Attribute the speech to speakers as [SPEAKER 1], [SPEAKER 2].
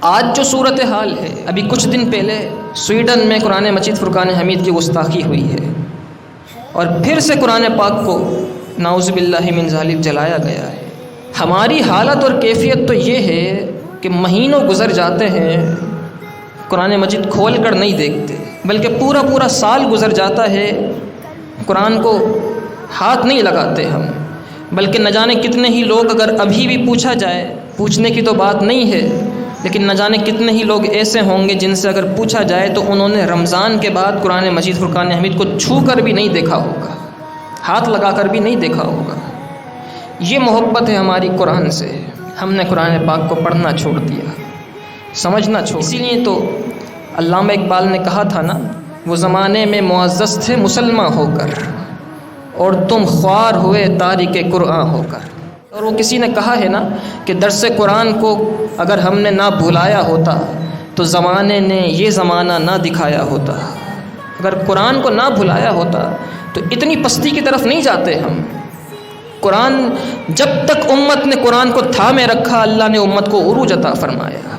[SPEAKER 1] آج جو صورت حال ہے، ابھی کچھ دن پہلے سویڈن میں قرآن مجید فرقان حمید کی گستاخی ہوئی ہے، اور پھر سے قرآن پاک کو نعوذ باللہ من ذالک جلایا گیا ہے۔ ہماری حالت اور کیفیت تو یہ ہے کہ مہینوں گزر جاتے ہیں، قرآن مجید کھول کر نہیں دیکھتے، بلکہ پورا پورا سال گزر جاتا ہے، قرآن کو ہاتھ نہیں لگاتے ہم، بلکہ نہ جانے کتنے ہی لوگ، اگر ابھی بھی پوچھا جائے، پوچھنے کی تو بات نہیں ہے، لیکن نہ جانے کتنے ہی لوگ ایسے ہوں گے جن سے اگر پوچھا جائے تو انہوں نے رمضان کے بعد قرآن مجید فرقان حمید کو چھو کر بھی نہیں دیکھا ہوگا، ہاتھ لگا کر بھی نہیں دیکھا ہوگا۔ یہ محبت ہے ہماری قرآن سے، ہم نے قرآن پاک کو پڑھنا چھوڑ دیا، سمجھنا چھوڑ دیا۔ اسی لیے تو علامہ اقبال نے کہا تھا نا، وہ زمانے میں معزز تھے مسلمان ہو کر، اور تم خوار ہوئے تارک قرآن ہو کر۔ اور وہ کسی نے کہا ہے نا کہ درس قرآن کو اگر ہم نے نہ بھلایا ہوتا تو زمانے نے یہ زمانہ نہ دکھایا ہوتا۔ اگر قرآن کو نہ بھلایا ہوتا تو اتنی پستی کی طرف نہیں جاتے ہم۔ قرآن، جب تک امت نے قرآن کو تھامے رکھا، اللہ نے امت کو عروج عطا فرمایا۔